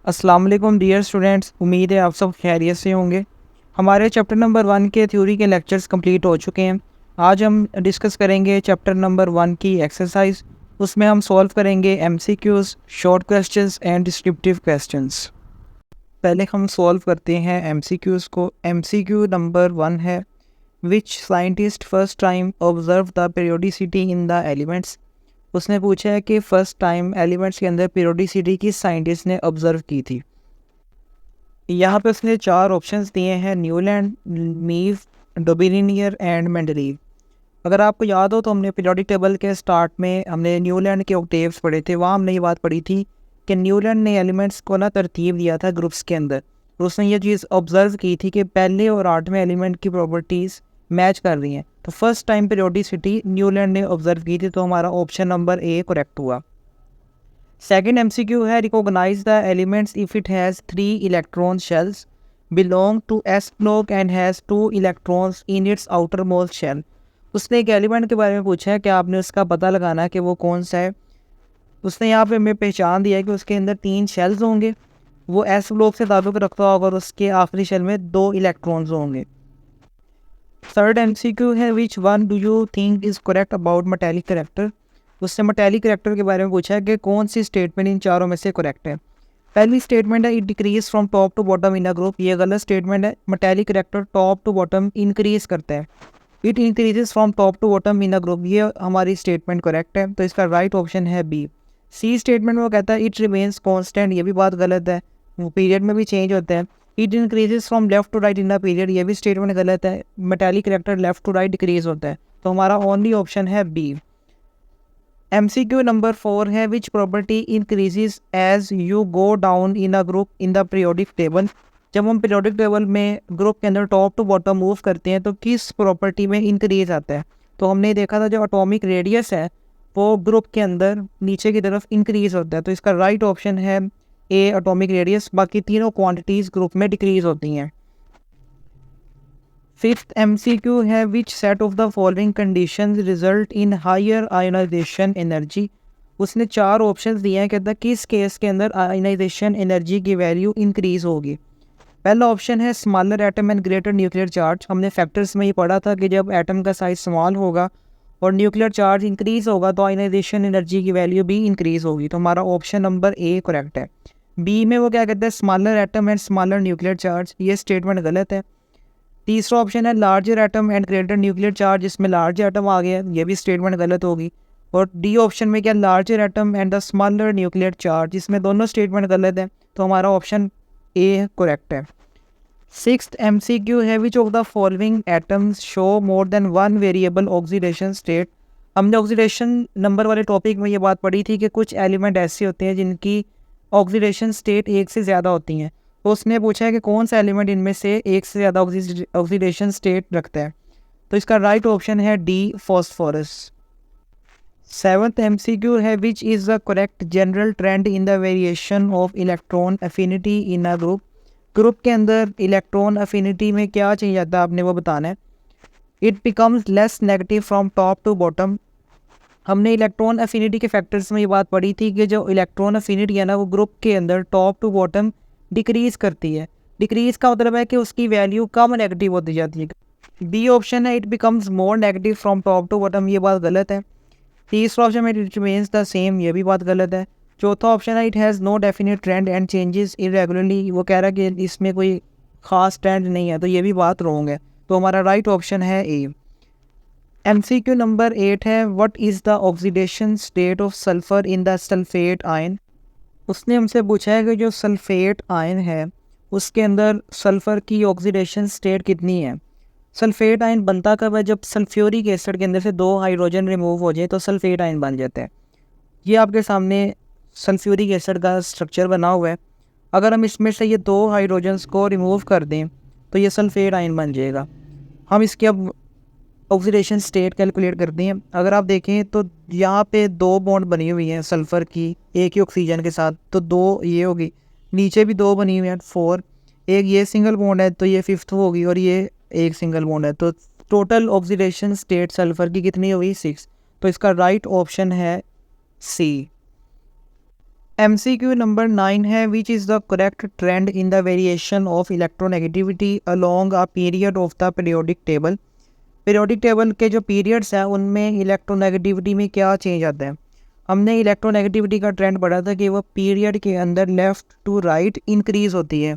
अस्सलाम वालेकुम dear students, उम्मीद है आप सब खैरियत से होंगे। हमारे चैप्टर नंबर 1 के थ्योरी के लेक्चर्स कंप्लीट हो चुके हैं। आज हम डिस्कस करेंगे चैप्टर नंबर 1 की एक्सरसाइज। उसमें हम सॉल्व करेंगे MCQs, short questions and descriptive questions. पहले हम सॉल्व करते हैं एमसीक्यूज़ को। एमसीक्यू नंबर 1 है, which scientist first time observe the periodicity in the elements. उसने पूछा है कि फर्स्ट टाइम एलिमेंट्स के अंदर पीरियोडिसिटी किस साइंटिस्ट ने ऑब्जर्व की थी। यहाँ पे उसने 4 ऑप्शंस दिए हैं, न्यूलैंड, मीव, डोबिनियर एंड मेंडलीव। अगर आपको याद हो तो हमने पीरियोडिक टेबल के स्टार्ट में हमने न्यूलैंड के ऑक्टेव्स पढ़े थे। वहाँ हमने ये बात पढ़ी थी कि न्यूलैंड ने एलिमेंट्स को ना तरतीब दिया था ग्रुप्स के अंदर। तो उसने ये चीज़ ऑब्जर्व की थी कि पहले और 8वें एलिमेंट की प्रॉपर्टीज़ मैच कर रही हैं। तो फर्स्ट टाइम पीरियोडिसिटी न्यूलैंड ने ऑब्जर्व की थी, तो हमारा ऑप्शन नंबर ए करेक्ट हुआ। सेकेंड एमसीक्यू है, recognise the elements if it has 3 electron shells, belong to s block and has 2 electrons in its outer most shell. उसने एक element के बारे में पूछा है कि आपने उसका पता लगाना है कि वो कौन सा है। उसने यहाँ पे हमें पहचान दिया है कि उसके अंदर 3 शेल्स होंगे, वो एस ब्लॉक से ताल्लुक़ रखता होगा और उसके आखिरी शेल में 2 इलेक्ट्रॉन्स होंगे। थर्ड एमसीक्यू है, which one do you think is correct about metallic character. उससे मेटालिक करैक्टर के बारे में पूछा है कि कौन सी स्टेटमेंट इन चारों में से करेक्ट है। पहली स्टेटमेंट है, it decreases from top to bottom in a group. ये गलत स्टेटमेंट है। Metallic character top to bottom increase करता है। It increases from top to bottom in a group, ये हमारी स्टेटमेंट करेक्ट है। तो इसका राइट ऑप्शन है बी। सी स्टेटमेंट में वो कहता है इट रिमेन्स कॉन्स्टेंट, ये भी बात गलत है, वो पीरियड में भी चेंज होता है। It increases from left to right in the period, ये भी स्टेटमेंट गलत है। Metallic character left to right decrease होता है। तो हमारा ओनली ऑप्शन है बी। एमसीक्यू नंबर 4 है, which property increases as you go down in a group in the periodic table. जब हम पीरियोडिक टेबल में ग्रुप के अंदर टॉप टू बॉटम मूव करते हैं तो किस प्रॉपर्टी में इंक्रीज आता है। तो हमने देखा था जो एटॉमिक रेडियस है वो ग्रुप के अंदर नीचे की तरफ इंक्रीज होता है। तो इसका राइट ऑप्शन है ए एटॉमिक रेडियस। बाकी तीनों क्वांटिटीज़ ग्रुप में डिक्रीज होती हैं। फिफ्थ एमसीक्यू है, which set of the following conditions result in higher ionization energy. उसने 4 ऑप्शंस दिए हैं, कहता है किस केस के अंदर आयोनाइजेशन एनर्जी की वैल्यू इंक्रीज होगी। पहला ऑप्शन है smaller atom and greater nuclear charge. हमने फैक्टर्स में ही पढ़ा था कि जब एटम का साइज स्मॉल होगा और न्यूक्लियर चार्ज इंक्रीज होगा तो आयोनाइजेशन एनर्जी की वैल्यू भी इंक्रीज होगी। तो हमारा ऑप्शन नंबर ए करेक्ट है। बी में वो क्या कहते हैं, smaller atom and smaller nuclear charge, ये स्टेटमेंट गलत है। तीसरा ऑप्शन है larger atom and greater nuclear charge, इसमें लार्ज एटम आ गया, ये भी स्टेटमेंट गलत होगी। और डी ऑप्शन में क्या, larger atom and the smaller nuclear charge, इसमें दोनों स्टेटमेंट गलत है। तो हमारा ऑप्शन ए करेक्ट है। सिक्स्थ एमसीक्यू है, which of the following atoms show more than one variable oxidation state. हमने ऑक्सीडेशन नंबर वाले टॉपिक में ये बात पढ़ी थी कि कुछ एलिमेंट ऐसे होते हैं जिनकी ऑक्सीडेशन स्टेट एक से ज़्यादा होती हैं। तो उसने पूछा है कि कौन सा एलिमेंट इनमें से एक से ज़्यादा ऑक्सीडेशन स्टेट रखता है। तो इसका राइट ऑप्शन है डी, फॉस्फोरस। सेवंथ एमसीक्यू है, which is the correct general trend in the variation of electron affinity in a group. Group के अंदर इलेक्ट्रॉन अफिनिटी में क्या चेंज आता है आपने वो बताना है। It becomes less negative from top to bottom. हमने इलेक्ट्रॉन अफिनिटी के फैक्टर्स में ये बात पढ़ी थी कि जो इलेक्ट्रॉन अफिनिटी है ना वो ग्रुप के अंदर टॉप टू बॉटम डिक्रीज करती है। डिक्रीज का मतलब है कि उसकी वैल्यू कम नेगेटिव होती जाती है। बी ऑप्शन है, it becomes more negative from top to bottom, ये बात गलत है। तीसरा ऑप्शन है, इट रिमेन्स द सेम, ये भी बात गलत है। चौथा ऑप्शन है, it has no definite trend and changes irregularly, वो कह रहा है कि इसमें कोई खास ट्रेंड नहीं है, तो ये भी बात रॉन्ग है। तो हमारा राइट ऑप्शन है ए। एमसीक्यू नंबर 8 है, what is the oxidation state of sulphur in the sulphate ion. उसने हमसे पूछा है कि जो सल्फेट आयन है उसके अंदर सल्फ़र की ऑक्सीडेशन स्टेट कितनी है। सल्फेट आयन बनता कब है, जब सल्फ्यूरिक एसिड के अंदर से 2 हाइड्रोजन रिमूव हो जाए तो सल्फेट आयन बन जाता है। ये आपके सामने सल्फ्यूरिक एसिड का स्ट्रक्चर बना हुआ है। अगर हम इसमें से ये 2 हाइड्रोजन्स को रिमूव कर दें तो ये सल्फेट आयन बन जाएगा। हम इसकी अब ऑक्सीडेशन स्टेट कैलकुलेट करते हैं। अगर आप देखें तो यहाँ पे 2 बॉन्ड बनी हुई हैं सल्फ़र की एक ही ऑक्सीजन के साथ, तो 2 ये होगी, नीचे भी 2 बनी हुई हैं 4, एक ये सिंगल बॉन्ड है तो ये 5th होगी और ये एक सिंगल बॉन्ड है। तो टोटल ऑक्सीडेशन स्टेट सल्फ़र की कितनी होगी, 6। तो इसका राइट ऑप्शन है सी। MCQ नंबर 9 है which is the correct trend in the variation of electronegativity along a period of the periodic table. Periodic table के जो पीरियड्स हैं उनमें इलेक्ट्रोनेगेटिविटी में क्या चेंज आता है। हमने इलेक्ट्रोनेगेटिविटी का ट्रेंड पढ़ा था कि वो पीरियड के अंदर लेफ़्ट टू राइट इंक्रीज़ होती है।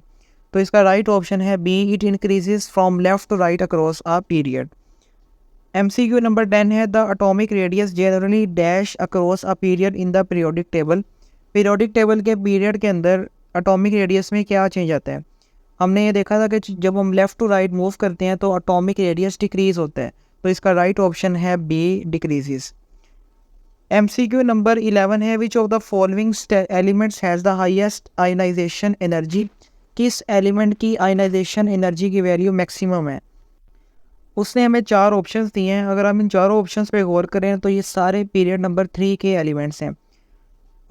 तो इसका राइट ऑप्शन है B, it increases from left to right across a period. MCQ number 10 है the atomic radius generally dash across a period in the periodic table. Periodic table के period के अंदर atomic radius में क्या change आता है। हमने ये देखा था कि जब हम लेफ़्ट टू राइट मूव करते हैं तो एटॉमिक रेडियस डिक्रीज़ होता है। तो इसका राइट ऑप्शन है बी, डिक्रीजेस। MCQ नंबर 11 है which of the following elements has the highest ionisation energy. किस एलिमेंट की आयनाइजेशन एनर्जी की वैल्यू मैक्सिमम है। उसने हमें 4 ऑप्शंस दिए हैं। अगर हम इन चारों ऑप्शंस पे गौर करें तो ये सारे पीरियड नंबर 3 के एलिमेंट्स हैं।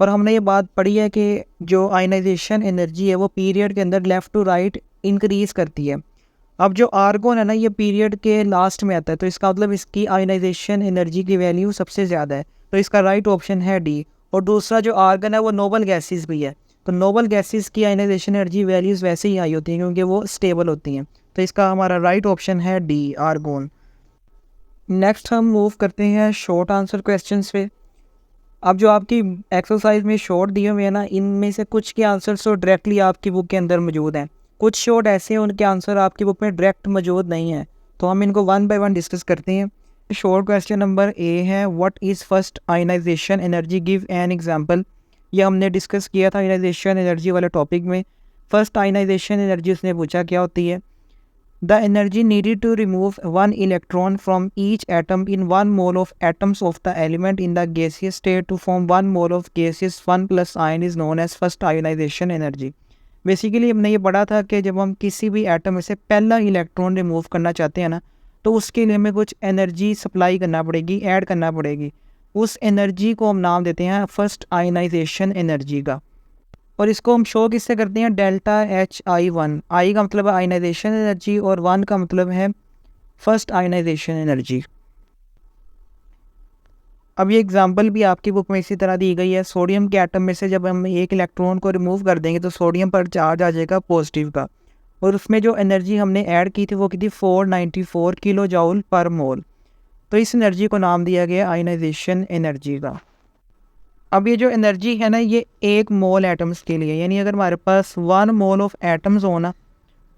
और हमने ये बात पढ़ी है कि जो आयनाइजेशन एनर्जी है वो पीरियड के अंदर लेफ़्ट टू राइट इंक्रीज़ करती है। अब जो आर्गोन है ना ये पीरियड के लास्ट में आता है, तो इसका मतलब इसकी आयनाइजेशन एनर्जी की वैल्यू सबसे ज़्यादा है। तो इसका राइट ऑप्शन है डी। और दूसरा जो आर्गन है वो नोबल गैसेस भी है। तो नोबल गैसेस की आयनाइजेशन एनर्जी वैल्यूज़ वैसे ही हाई होती हैं क्योंकि वो स्टेबल होती हैं। तो इसका हमारा राइट ऑप्शन है डी, आर्गोन। नेक्स्ट हम मूव करते हैं शॉर्ट आंसर क्वेश्चंस पे। अब जो आपकी एक्सरसाइज में शॉर्ट दिए हुए हैं ना, इनमें से कुछ के आंसर्स तो डायरेक्टली आपकी बुक के अंदर मौजूद हैं, कुछ शॉर्ट ऐसे हैं उनके आंसर आपकी बुक में डायरेक्ट मौजूद नहीं है। तो हम इनको वन बाय वन डिस्कस करते हैं। शॉर्ट क्वेश्चन नंबर ए है what is first ionisation energy, give an example. ये हमने डिस्कस किया था आयनाइजेशन एनर्जी वाले टॉपिक में। फर्स्ट आयनाइजेशन एनर्जी उसने पूछा क्या होती है। The energy needed to remove one electron from each atom in 1 mole of atoms of the element in the gaseous state to form 1 mole of gaseous 1 plus ion is known as first ionization energy। Basically हमने ये पढ़ा था कि जब हम किसी भी atom में से पहला इलेक्ट्रॉन रिमूव करना चाहते हैं ना, तो उसके लिए हमें कुछ एनर्जी सप्लाई करना पड़ेगी, ऐड करना पड़ेगी। उस एनर्जी को हम नाम देते हैं फर्स्ट आयनाइजेशन एनर्जी का। और इसको हम शो किससे करते हैं, डेल्टा HI1। आई का मतलब है आयनाइजेशन एनर्जी और 1 का मतलब है फर्स्ट आयनाइजेशन एनर्जी। अब ये एग्जांपल भी आपकी बुक में इसी तरह दी गई है। सोडियम के एटम में से जब हम एक इलेक्ट्रॉन को रिमूव कर देंगे तो सोडियम पर चार्ज आ जाएगा पॉजिटिव का, और उसमें जो एनर्जी हमने ऐड की थी वो की थी 494 किलो जूल पर मोल। तो इस एनर्जी को नाम दिया गया आयनाइजेशन एनर्जी का। अब ये जो एनर्जी है ना ये 1 मोल एटम्स के लिए, यानी अगर हमारे पास 1 मोल ऑफ एटम्स हो ना,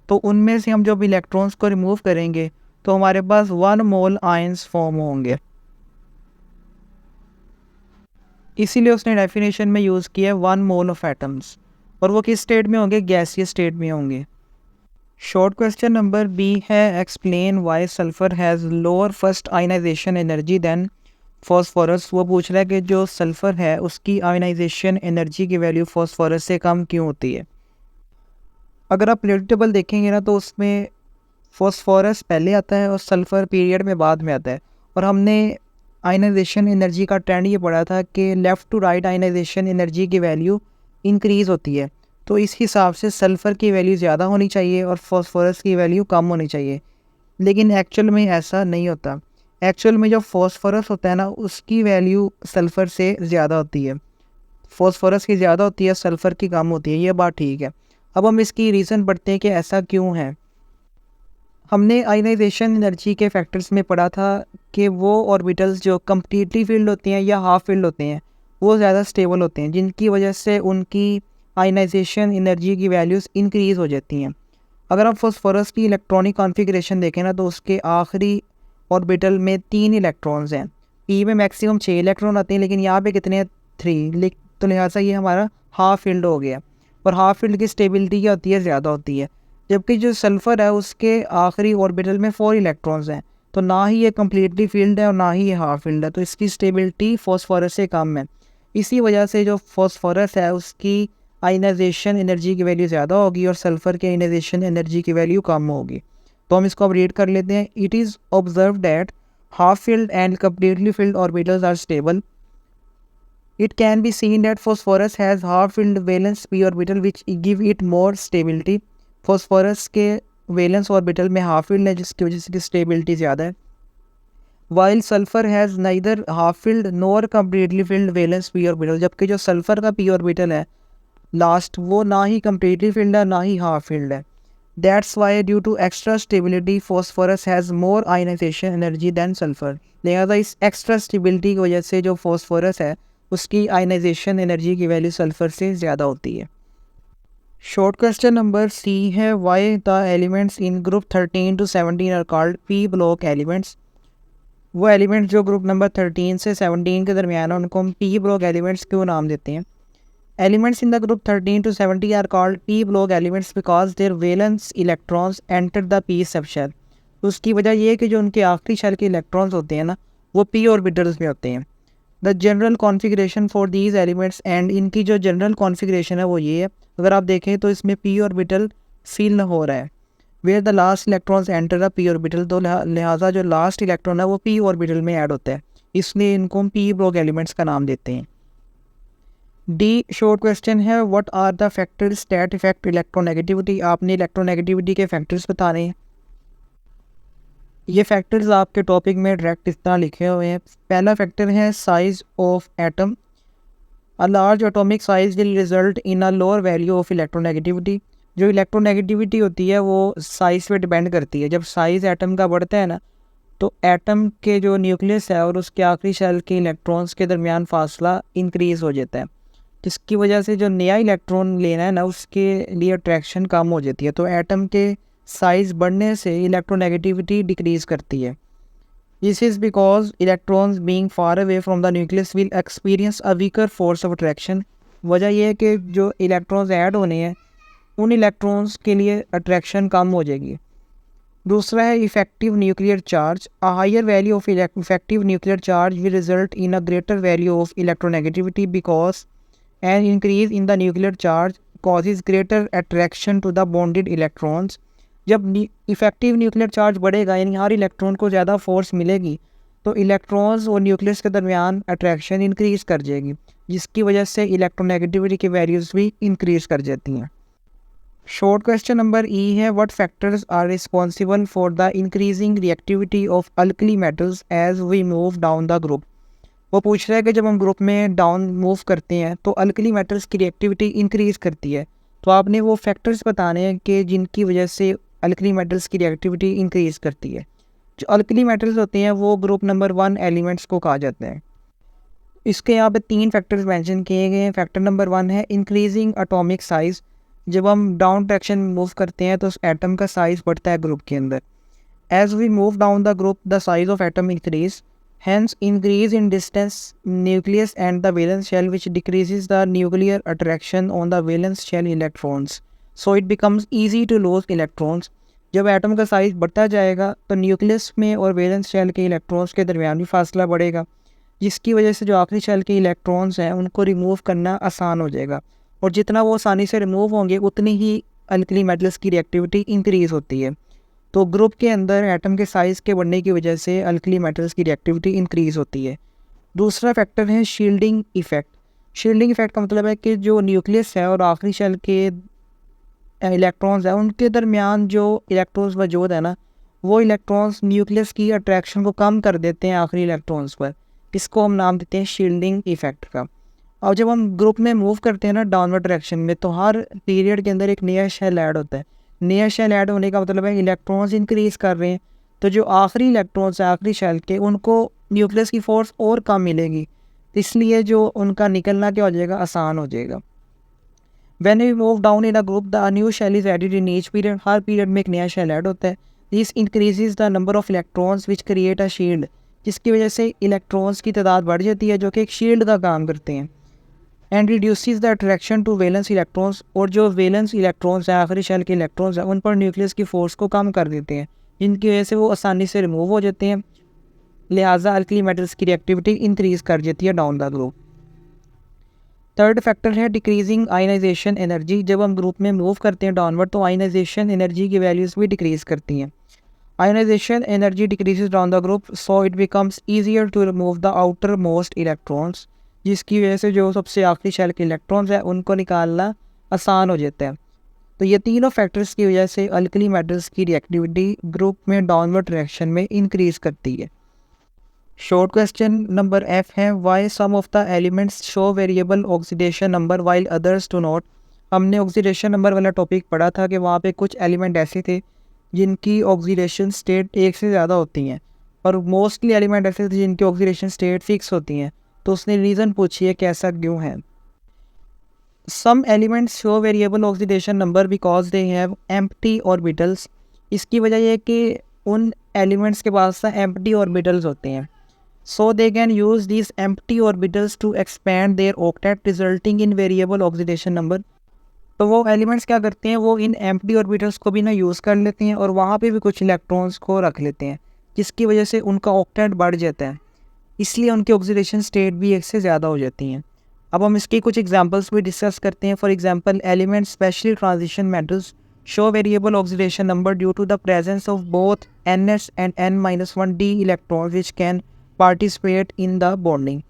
तो उनमें से हम जब इलेक्ट्रॉन्स को रिमूव करेंगे तो हमारे पास 1 मोल आयंस फॉर्म होंगे। इसीलिए उसने डेफिनेशन में यूज़ किया 1 मोल ऑफ एटम्स। और वो किस स्टेट में होंगे, गैसियस स्टेट में होंगे। शॉर्ट क्वेश्चन नंबर बी है explain why sulphur has lower first ionisation energy than phosphorus. वो पूछ रहा है कि जो सल्फ़र है उसकी आयनाइजेशन एनर्जी की वैल्यू फॉस्फोरस से कम क्यों होती है। अगर आप पीरियोडिक टेबल देखेंगे ना तो उसमें फॉस्फोरस पहले आता है और सल्फ़र पीरियड में बाद में आता है। और हमने आयनाइजेशन एनर्जी का ट्रेंड ये पढ़ा था कि left to right ionisation energy की वैल्यू इंक्रीज़ होती है। तो इस हिसाब से सल्फ़र की वैल्यू ज़्यादा होनी चाहिए और फॉस्फोरस की वैल्यू कम होनी चाहिए। लेकिन एक्चुअल में ऐसा नहीं होता। एक्चुअल में जो फॉस्फोरस होता है ना उसकी वैल्यू सल्फ़र से ज़्यादा होती है। फॉस्फोरस की ज़्यादा होती है, सल्फ़र की कम होती है, ये बात ठीक है। अब हम इसकी रीज़न पढ़ते हैं कि ऐसा क्यों है। हमने आयनाइजेशन एनर्जी के फैक्टर्स में पढ़ा था कि वो ऑर्बिटल्स जो कम्प्लीटली फील्ड होते हैं या हाफ फील्ड होते हैं वो ज़्यादा स्टेबल होते हैं, जिनकी वजह से उनकी आयनाइजेशन एनर्जी की वैल्यूज़ इंक्रीज़ हो जाती हैं। अगर आप फॉस्फोरस की इलेक्ट्रॉनिक कॉन्फ़िगरेशन देखें ना तो उसके आखिरी ऑर्बिटल में 3 इलेक्ट्रॉन्स हैं। पी में मैक्सिमम 6 इलेक्ट्रॉन आते हैं, लेकिन यहाँ पे कितने हैं, 3। तो लिहाजा ये हमारा हाफ फील्ड हो गया। और हाफ फील्ड की स्टेबिलिटी क्या होती है, ज़्यादा होती है। जबकि जो सल्फ़र है उसके आखिरी ऑर्बिटल में 4 इलेक्ट्रॉन्स हैं। तो ना ही ये कम्प्लीटली फील्ड है और ना ही ये हाफ फील्ड है, तो इसकी स्टेबिलिटी फॉस्फोरस से कम है। इसी वजह से जो फॉस्फोरस है उसकी आयनाइजेशन एनर्जी की वैल्यू ज़्यादा होगी और सल्फ़र की आयनाइजेशन एनर्जी की वैल्यू कम होगी। तो हम इसको अब रीड कर लेते हैं। It is observe that half filled and completely filled orbitals are stable. It can be seen that phosphorus has half-filled valence p orbital which give it more stability। phosphorus के valence orbital में half filled है जिसकी वजह से stability ज़्यादा है। While sulphur has neither half filled nor completely field valence P orbital, जबकि जो सल्फर का पी ऑर्बिटल है लास्ट, वो ना ही कम्प्लीटली फिल्ड है ना ही हाफ फिल्ड है। That's why due to extra stability phosphorus has more ionisation energy than sulphur. लिहाजा इस एक्स्ट्रा स्टेबिलिटी की वजह से जो फॉस्फोरस है उसकी आयनाइजेशन एनर्जी की वैल्यू सल्फर से ज़्यादा होती है। शॉर्ट क्वेश्चन नंबर सी है, why the elements in group 13 to 17 are called P block elements. वो एलिमेंट्स जो ग्रुप नंबर 13 से 17 के दरमियान है उनको हम पी ब्लॉक एलिमेंट्स क्यों नाम देते हैं? Elements in the group 13 to 70 are called p block elements because their valence electrons enter the p subshell। तो उसकी वजह ये है कि जो उनके आखिरी शेल के इलेक्ट्रॉन्स होते हैं ना वो p ऑर्बिटल्स में होते हैं। The general configuration for these elements and इनकी जो जनरल कॉन्फ़िगरेशन है वो ये है, अगर आप देखें तो इसमें p ऑर्बिटल फील हो रहा है where the last electrons enter the p orbital, तो लिहाजा जो लास्ट इलेक्ट्रॉन है वो p ऑर्बिटल में ऐड होता है, इसलिए इनको हम p ब्लॉक एलिमेंट्स का नाम देते हैं। डी शॉर्ट क्वेश्चन है, what are the factors that effect electronegativity. आपने इलेक्ट्रोनेगेटिविटी के फैक्टर्स बताने हैं। ये फैक्टर्स आपके टॉपिक में डायरेक्ट इस तरह लिखे हुए हैं। पहला फैक्टर है size of atom. A large atomic size will result in a lower value of electronegativity. जो इलेक्ट्रोनेगेटिविटी होती है वो साइज पे डिपेंड करती है। जब साइज एटम का बढ़ता है ना तो एटम के जो न्यूक्लियस है और उसके आखिरी शेल के इलेक्ट्रॉन्स के दरमियान फासला इंक्रीज़ हो जाता है, जिसकी वजह से जो नया इलेक्ट्रॉन लेना है ना उसके लिए अट्रैक्शन कम हो जाती है। तो एटम के साइज़ बढ़ने से इलेक्ट्रोनेगेटिविटी डिक्रीज़ करती है। This is because electrons being far away from the nucleus will experience a weaker force of attraction. वजह यह है कि जो इलेक्ट्रॉन्स ऐड होने हैं उन इलेक्ट्रॉन्स के लिए अट्रैक्शन कम हो जाएगी। दूसरा है effective nuclear charge. A higher value of effective nuclear charge will result in a greater value of electronegativity because an increase in the nuclear charge causes greater attraction to the bonded electrons। जब effective nuclear charge बढ़ेगा यानी हर electron को ज़्यादा force मिलेगी तो electrons और nucleus के दरमियान अट्रैक्शन इंक्रीज़ कर जाएगी, जिसकी वजह से इलेक्ट्रोनेगेटिविटी की वैल्यूज़ भी इंक्रीज़ कर जाती हैं। शॉर्ट क्वेश्चन नंबर ई है, what factors are responsible for the increasing reactivity of alkali metals as we move down the group. वो पूछ रहा है कि जब हम ग्रुप में डाउन मूव करते हैं तो अल्कली मेटल्स की रिएक्टिविटी इंक्रीज़ करती है, तो आपने वो फैक्टर्स बताने हैं कि जिनकी वजह से अल्कली मेटल्स की रिएक्टिविटी इंक्रीज़ करती है। जो अल्कली मेटल्स होते हैं वो ग्रुप नंबर 1 एलिमेंट्स को कहा जाता है। इसके यहाँ पे 3 फैक्टर्स मेंशन किए गए हैं। फैक्टर नंबर 1 है इंक्रीजिंग एटॉमिक साइज़। जब हम डाउन डायरेक्शन में मूव करते हैं तो एटम का साइज़ बढ़ता है ग्रुप के अंदर। As we move down the group the size of atom increase, hence increase in distance nucleus and the valence shell which decreases the nuclear attraction on the valence shell electrons, so it becomes easy to lose electrons। जब atom का size बढ़ता जाएगा तो nucleus में और valence shell के electrons के दरमियान भी फासला बढ़ेगा, जिसकी वजह से जो आखिरी शेल के इलेक्ट्रॉन्स हैं उनको रिमूव करना आसान हो जाएगा, और जितना वो आसानी से रिमूव होंगे उतनी ही अल्कली मेटल्स की रिएक्टिविटी इंक्रीज़ होती है। तो ग्रुप के अंदर एटम के साइज़ के बढ़ने की वजह से अल्कली मेटल्स की रिएक्टिविटी इंक्रीज़ होती है। दूसरा फैक्टर है शील्डिंग इफेक्ट। शील्डिंग इफेक्ट का मतलब है कि जो न्यूक्लियस है और आखिरी शेल के इलेक्ट्रॉन्स हैं उनके दरमियान जो इलेक्ट्रॉन्स मौजूद है ना वो इलेक्ट्रॉन्स न्यूक्लियस की अट्रैक्शन को कम कर देते हैं आखिरी इलेक्ट्रॉन्स पर। इसको हम नाम देते हैं शील्डिंग इफेक्ट का। और जब हम ग्रुप में मूव करते हैं ना डाउनवर्ड डायरेक्शन में तो हर पीरियड के अंदर एक नया शेल ऐड होता है। नया शेल ऐड होने का मतलब है इलेक्ट्रॉन्स इंक्रीज़ कर रहे हैं, तो जो आखिरी इलेक्ट्रॉन्स हैं आखिरी शेल के उनको न्यूक्लियस की फोर्स और कम मिलेगी, इसलिए जो उनका निकलना क्या हो जाएगा, आसान हो जाएगा। When we move down in a group the new shell is added in each period. हर पीरियड में एक नया शेल ऐड होता है। This increases the number of electrons which create a shield, जिसकी वजह से इलेक्ट्रॉन्स की तादाद बढ़ जाती है जो कि एक शील्ड का काम करते हैं। And reduces the attraction to valence electrons, और जो वैलेंस इलेक्ट्रॉन्स हैं आखिरी शेल के इलेक्ट्रॉन्स हैं उन पर न्यूक्लियस की फोर्स को कम कर देते हैं, जिनकी वजह से वो आसानी से रिमूव हो जाते हैं। लिहाजा अल्कली मेटल्स की रिएक्टिविटी इंक्रीज़ कर जाती है down the group. Third factor है डिक्रीजिंग आयनाइजेशन एनर्जी। जब हम ग्रुप में मूव करते हैं डाउनवर्ड तो आयनाइजेशन एनर्जी की वैल्यूज़ भी डिक्रीज़ करती हैं। Ionization energy decreases down the group so it becomes easier to remove the outermost electrons, जिसकी वजह से जो सबसे आखिरी शेल के इलेक्ट्रॉन्स हैं उनको निकालना आसान हो जाता है। तो ये तीनों फैक्टर्स की वजह से अल्कली मेटल्स की रिएक्टिविटी ग्रुप में डाउनवर्ड डायरेक्शन में इंक्रीज़ करती है। शॉर्ट क्वेश्चन नंबर एफ है, why some of the elements show variable oxidation number while others do not. हमने ऑक्सीडेशन नंबर वाला टॉपिक पढ़ा था कि वहाँ पे कुछ एलिमेंट ऐसे थे जिनकी ऑक्सीडेशन स्टेट एक से ज़्यादा होती हैं और मोस्टली एलिमेंट ऐसे थे जिनकी ऑक्सीडेशन स्टेट फिक्स होती हैं। तो उसने रीज़न पूछी है कि ऐसा क्यों है। Some elements show variable oxidation number because they have empty orbitals. इसकी वजह यह है कि उन एलिमेंट्स के पास ना एम्प्टी ऑर्बिटल्स होते हैं। So they can use these empty orbitals to expand their octet resulting in variable oxidation number। तो वो एलिमेंट्स क्या करते हैं, वो इन एम्प्टी ऑर्बिटल्स को भी ना यूज़ कर लेते हैं और वहाँ पे भी कुछ इलेक्ट्रॉन्स को रख लेते हैं, जिसकी वजह से उनका ऑक्टेट बढ़ जाता है, इसलिए उनकी ऑक्सीडेशन स्टेट भी एक से ज़्यादा हो जाती हैं। अब हम इसकी कुछ एग्जांपल्स भी डिस्कस करते हैं। For example, elements especially transition metals show variable oxidation number due to the presence of both NS and N-1d electrons which can participate in the bonding.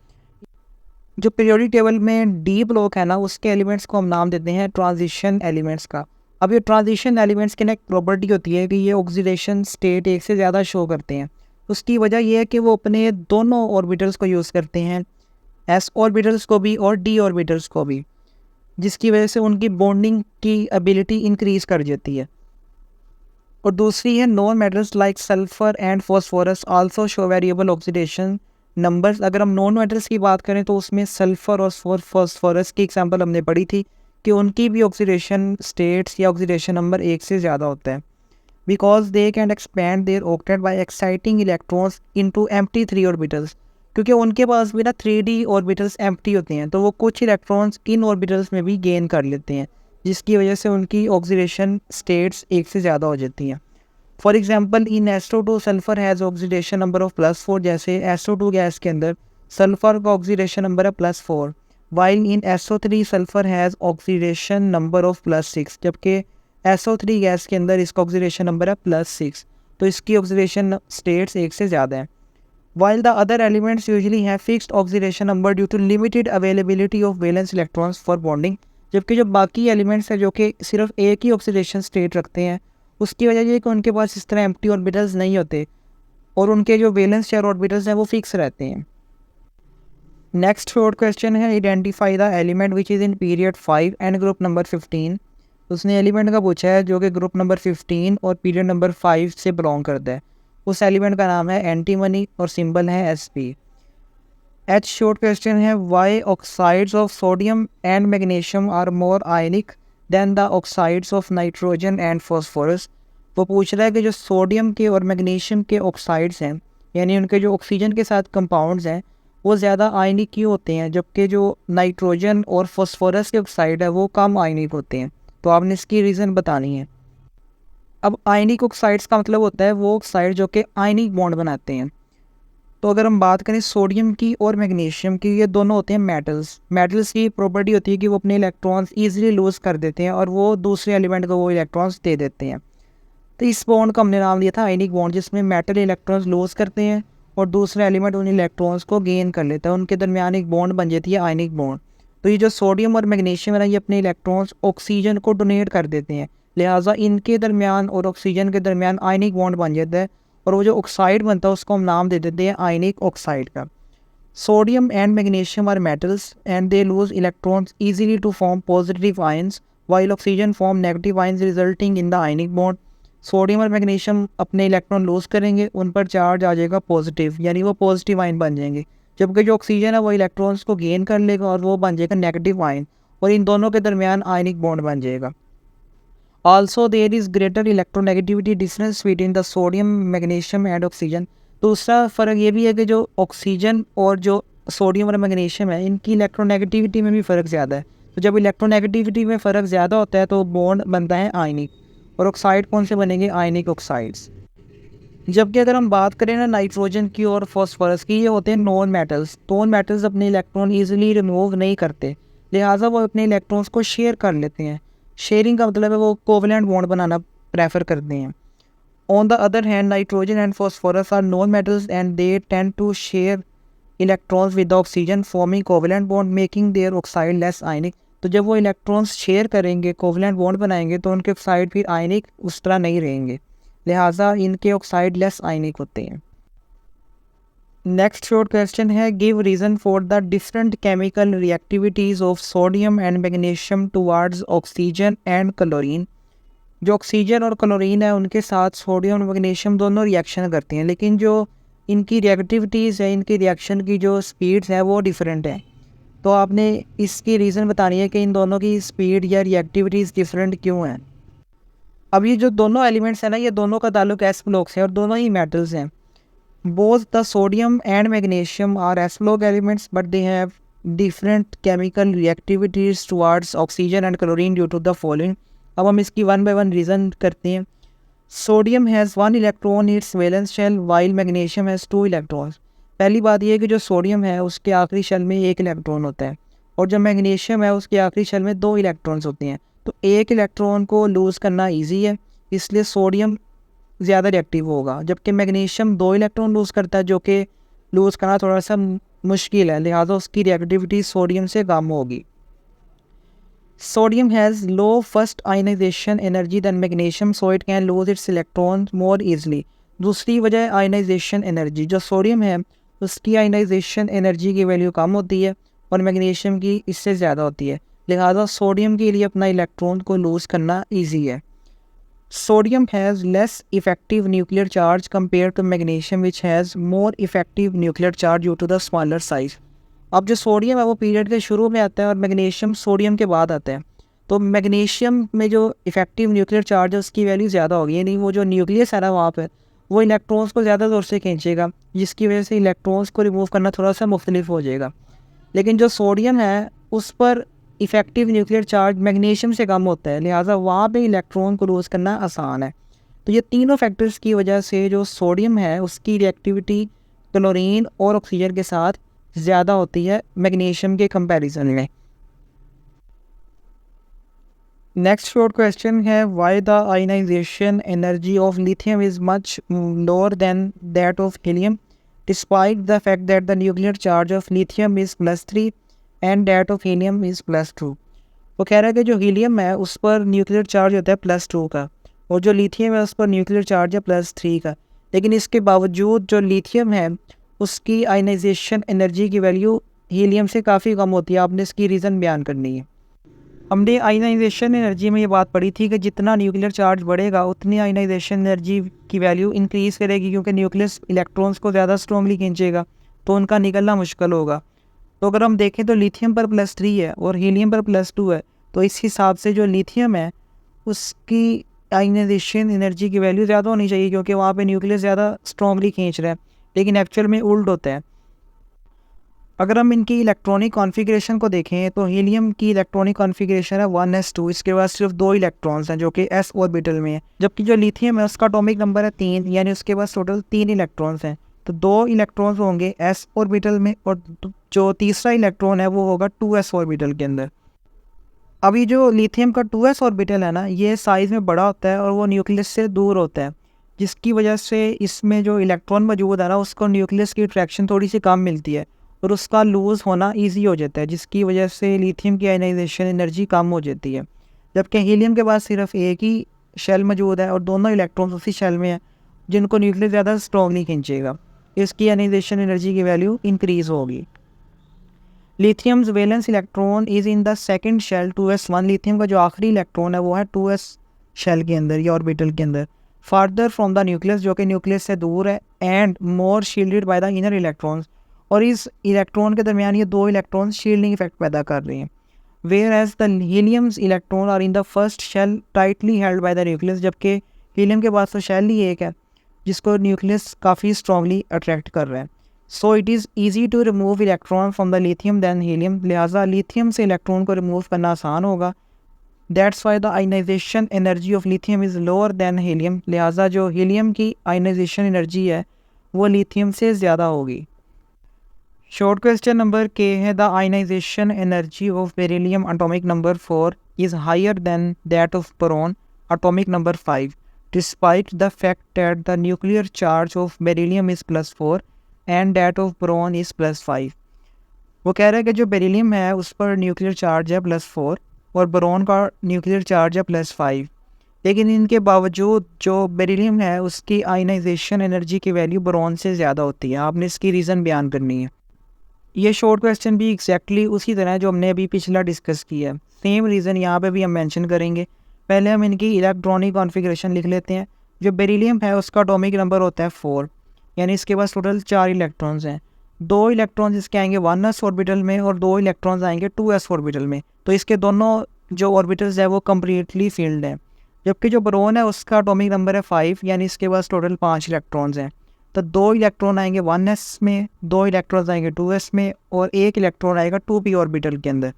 जो पीरियोडिक टेबल में डी ब्लॉक है ना, उसके elements को हम नाम देते हैं ट्रांजिशन एलिमेंट्स का। अब ये ट्रांजिशन एलिमेंट्स की ना एक प्रॉपर्टी होती है कि ये ऑक्सीडेशन स्टेट एक से ज़्यादा शो करते हैं। उसकी वजह यह है कि वो अपने दोनों ऑर्बिटल्स को यूज़ करते हैं, S ऑर्बिटल्स को भी और D ऑर्बिटल्स को भी, जिसकी वजह से उनकी बॉन्डिंग की एबिलिटी इंक्रीज़ कर जाती है। और दूसरी है non metals like sulphur and phosphorus also show variable oxidation numbers. अगर हम नॉन मेटल्स की बात करें तो उसमें सल्फर और फॉस्फोरस की एग्जांपल हमने पढ़ी थी कि उनकी भी ऑक्सीडेशन स्टेट्स या ऑक्सीडेशन नंबर एक से ज़्यादा होता है, because they can expand their octet by exciting electrons into empty 3 orbitals. क्योंकि उनके पास भी ना 3D ऑर्बिटल्स एम्प्टी होते हैं, तो वो कुछ इलेक्ट्रॉन्स इन ऑर्बिटल्स में भी गेन कर लेते हैं, जिसकी वजह से उनकी ऑक्सीडेशन स्टेट्स एक से ज़्यादा हो जाती हैं। For example, in SO2 sulphur has oxidation number of +4। जैसे SO2 गैस के अंदर सल्फर का ऑक्सीडेशन नंबर है +4, while in SO3 sulphur has oxidation number of +6। जबकि SO3 गैस के अंदर इसका ऑक्सीडेशन नंबर है +6, तो इसकी ऑक्सीडेशन स्टेट्स एक से ज़्यादा है। While the other elements usually have fixed oxidation number due to limited availability of valence electrons for bonding। जबकि जो बाकी एलिमेंट्स हैं जो कि सिर्फ एक ही ऑक्सीडेशन स्टेट रखते हैं, उसकी वजह ये है कि उनके पास इस तरह एम्प्टी ऑर्बिटल्स नहीं होते और उनके जो वैलेंस शेयर ऑर्बिटल्स हैं वो फिक्स रहते हैं। नेक्स्ट शॉर्ट क्वेश्चन है, identify the element which is in period 5 and group number 15। उसने एलिमेंट का पूछा है जो कि ग्रुप नंबर 15 और पीरियड नंबर 5 से बिलोंग करता है। उस एलिमेंट का नाम है एंटीमनी और सिंबल है Sp। एच शॉर्ट क्वेश्चन है, why oxides of sodium and magnesium are more ionic than the oxides of nitrogen and phosphorus. वो पूछ रहा है कि जो सोडियम के और मैग्नीशियम के ऑक्साइड्स हैं, यानी उनके जो ऑक्सीजन के साथ कंपाउंड्स हैं, वो ज़्यादा आयनिक क्यों होते हैं, जबकि जो नाइट्रोजन और फॉस्फोरस के ऑक्साइड है वो कम आयनिक होते हैं। तो आपने इसकी रीज़न बतानी है। अब आयनिक ऑक्साइड्स का मतलब होता है वो ऑक्साइड जो कि आयनिक बॉन्ड बनाते हैं। तो अगर हम बात करें सोडियम की और मैग्नीशियम की, ये दोनों होते हैं मेटल्स। मेटल्स की प्रॉपर्टी होती है कि वो अपने इलेक्ट्रॉन्स ईजिली लूज़ कर देते हैं और वो दूसरे एलिमेंट को वो इलेक्ट्रॉन्स दे देते हैं। तो इस बॉन्ड का हमने नाम दिया था आयनिक बॉन्ड, जिसमें मेटल इलेक्ट्रॉन्स लूज़ करते हैं और दूसरा एलिमेंट उन इलेक्ट्रॉन्स को गेन कर लेता है, उनके दरमियान एक बॉन्ड बन जाती है आयनिक बॉन्ड। तो ये जो सोडियम और मैग्नीशियम है, ये अपने इलेक्ट्रॉन्स ऑक्सीजन को डोनेट कर देते हैं, लिहाजा इनके दरमियान और ऑक्सीजन के दरमियान आयनिक बॉन्ड बन जाता है और वो जो ऑक्साइड बनता है उसको हम नाम दे देते हैं आयनिक ऑक्साइड का। Sodium and magnesium are metals and they lose electrons easily to form positive ions while oxygen form negative ions resulting in the ionic bond। Sodium और मैग्नीशियम अपने इलेक्ट्रॉन लूज करेंगे, उन पर चार्ज आ जाएगा positive, यानी वो positive ion बन जाएंगे, जबकि जो ऑक्सीजन है वो इलेक्ट्रॉन्स को गेन कर लेगा और वो बन जाएगा नेगेटिव आयन और इन दोनों के दरमियान आयनिक बॉन्ड बन जाएगा। Also there is greater electronegativity difference between the sodium magnesium and oxygen. दूसरा फ़र्क ये भी है कि जो ऑक्सीजन और जो सोडियम और मैग्नीशियम है, इनकी इलेक्ट्रोनेगेटिविटी में भी फ़र्क ज़्यादा है। तो जब इलेक्ट्रोनेगेटिविटी में फ़र्क ज़्यादा होता है तो बॉन्ड बनता है आयनिक, और ऑक्साइड कौन से बनेंगे, आयनिक ऑक्साइड्स। जबकि अगर हम बात करें ना नाइट्रोजन की और फॉस्फोरस की, ये होते हैं नॉन मेटल्स। नॉन मेटल्स अपने इलेक्ट्रॉन ईजिली रिमूव नहीं करते, लिहाजा वो अपने इलेक्ट्रॉन्स को शेयर कर लेते हैं। शेयरिंग का मतलब है वो कोवलेंट बॉन्ड बनाना प्रेफर करते हैं। On the other hand nitrogen and phosphorus are non metals and they tend to share electrons with oxygen forming covalent bond making their oxide less ionic. तो जब वो इलेक्ट्रॉन्स शेयर करेंगे, covalent bond बनाएंगे, तो उनके oxide फिर आयनिक उस तरह नहीं रहेंगे, लिहाजा इनके ऑक्साइड लेस आयनिक होते हैं। नेक्स्ट शॉर्ट क्वेश्चन है, give reason for the different chemical reactivities of sodium and magnesium towards oxygen and chlorine. जो ऑक्सीजन और क्लोरीन है उनके साथ सोडियम और मैग्नीशियम दोनों रिएक्शन करते हैं, लेकिन जो इनकी रिएक्टिविटीज़ है, इनकी रिएक्शन की जो स्पीड्स है वो डिफरेंट है। तो आपने इसकी रीज़न बतानी है कि इन दोनों की स्पीड या रिएक्टिविटीज़ डिफरेंट क्यों हैं। अब ये जो दोनों एलिमेंट्स हैं ना, ये दोनों का ताल्लुक एस ब्लॉक से और दोनों ही मेटल्स हैं। Both the sodium and magnesium are S block elements but they have different chemical reactivities towards oxygen and chlorine due to the following. अब हम इसकी वन बाय वन रीज़न करते हैं। Sodium has 1 electron its valence shell while magnesium has 2 electrons. पहली बात यह है कि जो सोडियम है उसके आखिरी शेल में 1 इलेक्ट्रॉन होता है और जो मैग्नीशियम है उसके आखिरी शेल में 2 इलेक्ट्रॉन्स होते हैं। तो 1 इलेक्ट्रॉन को लूज़ करना ईजी है, इसलिए सोडियम ज़्यादा रिएक्टिव होगा, जबकि मैग्नीशियम 2 इलेक्ट्रॉन लूज़ करता है जो कि लूज़ करना थोड़ा सा मुश्किल है, लिहाजा उसकी रिएक्टिविटी सोडियम से कम होगी। Sodium has low first ionization energy than magnesium, so it can lose its electrons more easily. दूसरी वजह आयनाइजेशन एनर्जी, जो सोडियम है उसकी आयनाइजेशन एनर्जी की वैल्यू कम होती है और मैग्नीशियम की इससे ज़्यादा होती है, लिहाजा सोडियम के लिए अपना इलेक्ट्रॉन को लूज़ करना ईजी है। Sodium has less effective nuclear charge compare to magnesium which has more effective nuclear charge due to the smaller size. अब जो सोडियम है वो पीरियड के शुरू में आता है और मैग्नीशियम सोडियम के बाद आता है। तो मैग्नीशियम में जो इफेक्टिव न्यूक्लियर चार्ज है उसकी वैल्यू ज़्यादा होगी, यानी वो जो न्यूक्लियस है ना वहाँ पे वो इलेक्ट्रॉन्स को ज़्यादा ज़ोर से खींचेगा, जिसकी वजह से इलेक्ट्रॉन्स को रिमूव करना थोड़ा सा मुख्तलिफ हो जाएगा। लेकिन जो सोडियम है उस पर इफेक्टिव न्यूक्लियर चार्ज मैग्नीशियम से कम होता है, लिहाजा वहाँ पे इलेक्ट्रॉन को लूज़ करना आसान है। तो ये तीनों फैक्टर्स की वजह से जो सोडियम है उसकी रिएक्टिविटी क्लोरीन और ऑक्सीजन के साथ ज़्यादा होती है मैग्नीशियम के कंपैरिजन में। नेक्स्ट शॉर्ट क्वेश्चन है, why the ionization energy of lithium is much lower than that of helium despite the fact that the nuclear charge of lithium is +3 and that of helium is +2। वो कह रहा है कि जो helium है उस पर न्यूक्लियर चार्ज होता है +2 का और जो लिथियम है उस पर न्यूक्लियर चार्ज है +3 का, लेकिन इसके बावजूद जो लिथियम है उसकी आयनाइजेशन एनर्जी की वैल्यू हीलियम से काफ़ी कम होती है। आपने इसकी रीज़न बयान करनी है। हमने आयनाइजेशन एनर्जी में ये बात पढ़ी थी कि जितना न्यूक्लियर चार्ज बढ़ेगा उतनी आयनाइजेशन एनर्जी की वैल्यू इंक्रीज़ करेगी, क्योंकि न्यूक्लियस इलेक्ट्रॉन्स को ज़्यादा स्ट्रॉन्गली खींचेगा तो उनका निकलना मुश्किल होगा। तो अगर हम देखें तो लिथियम पर +3 है और हीलियम पर +2 है, तो इस हिसाब से जो लिथियम है उसकी आयनाइजेशन एनर्जी की वैल्यू ज़्यादा होनी चाहिए, क्योंकि वहाँ पे न्यूक्लियस ज़्यादा स्ट्रॉन्गली खींच रहा है, लेकिन एक्चुअल में उल्ट होता है। अगर हम इनकी इलेक्ट्रॉनिक कॉन्फ़िगरेशन को देखें तो हीलियम की इलेक्ट्रॉनिक कॉन्फ़िगरेशन है 1s2, इसके बाद सिर्फ 2 इलेक्ट्रॉन्स हैं जो कि s ऑर्बिटल में है, जबकि जो लिथियम है उसका एटॉमिक नंबर है 3, यानी उसके पास टोटल 3 इलेक्ट्रॉन्स हैं। तो 2 इलेक्ट्रॉन्स होंगे s ऑर्बिटल में और जो तीसरा इलेक्ट्रॉन है वो होगा 2s ऑर्बिटल के अंदर। अभी जो लिथियम का 2s ऑर्बिटल है ना, ये साइज़ में बड़ा होता है और वो न्यूक्लियस से दूर होता है, जिसकी वजह से इसमें जो इलेक्ट्रॉन मौजूद है ना उसको न्यूक्लियस की अट्रैक्शन थोड़ी सी कम मिलती है और उसका लूज़ होना इजी हो जाता है, जिसकी वजह से लिथियम की आयनाइजेशन एनर्जी कम हो जाती है। जबकि हीलियम के पास सिर्फ एक ही शेल मौजूद है और दोनों इलेक्ट्रॉन्स उसी शेल में हैं, जिनको न्यूक्लियस ज़्यादा स्ट्रॉन्गली खींचेगा, इसकी आयनाइजेशन एनर्जी की वैल्यू इंक्रीज़ होगी। Lithium's valence electron is in the second shell 2s1। Lithium का जो आखिरी इलेक्ट्रॉन है वो है 2s शेल के अंदर या ऑर्बिटल के अंदर, फार्दर फ्रॉम द न्यूक्लियस, जो कि न्यूक्लियस से दूर है, and more shielded by the inner electrons, और इस इलेक्ट्रॉन के दरमियान ये 2 इलेक्ट्रॉन शील्डिंग इफेक्ट पैदा कर रहे हैं। Whereas the helium's electron are in the first shell tightly held by the nucleus, जबकि हीलियम के पास तो शेल ही एक है जिसको न्यूक्लियस काफ़ी स्ट्रॉन्गली अट्रैक्ट कर रहा है। So it is easy to remove electron from the lithium than helium, लिहाजा लिथियम से इलेक्ट्रॉन को रिमूव करना आसान होगा। That's why the ionization energy of lithium is lower than helium, लिहाजा जो हीलियम की आयनाइजेशन एनर्जी है वो लिथियम से ज़्यादा होगी। शॉर्ट क्वेश्चन नंबर के है, the ionization energy of beryllium atomic number 4 is higher than that of boron atomic number 5 despite the fact that the nuclear charge of beryllium is +4 and that of boron is +5। वो कह रहा है कि जो beryllium है उस पर nuclear charge है +4 और बोरॉन का न्यूक्लियर चार्ज है +5, लेकिन इनके बावजूद जो बेरिलियम है उसकी आयनाइजेशन एनर्जी की वैल्यू बोरॉन से ज़्यादा होती है। आपने इसकी रीज़न बयान करनी है। ये शॉर्ट क्वेश्चन भी एग्जैक्टली उसी तरह है जो हमने अभी पिछला डिस्कस किया है। सेम रीज़न यहाँ पे भी हम मेंशन करेंगे। पहले हम इनकी इलेक्ट्रॉनिक कॉन्फ़िगरेशन लिख लेते हैं। जो बेरिलियम है उसका एटॉमिक नंबर होता है 4, यानी इसके पास टोटल 4 इलेक्ट्रॉन्स हैं। 2 इलेक्ट्रॉन्स इसके आएंगे 1s ऑर्बिटल में और 2 इलेक्ट्रॉन्स आएंगे 2s ऑर्बिटल में। तो इसके दोनों जो ऑर्बिटल्स है वो कम्प्लीटली फील्ड हैं। जबकि जो बोरॉन है उसका एटॉमिक नंबर है 5, यानी इसके पास टोटल 5 इलेक्ट्रॉन्स हैं। तो 2 इलेक्ट्रॉन आएंगे 1s में, 2 इलेक्ट्रॉन्स आएंगे 2s में और 1 इलेक्ट्रॉन आएगा 2p ऑर्बिटल के अंदर।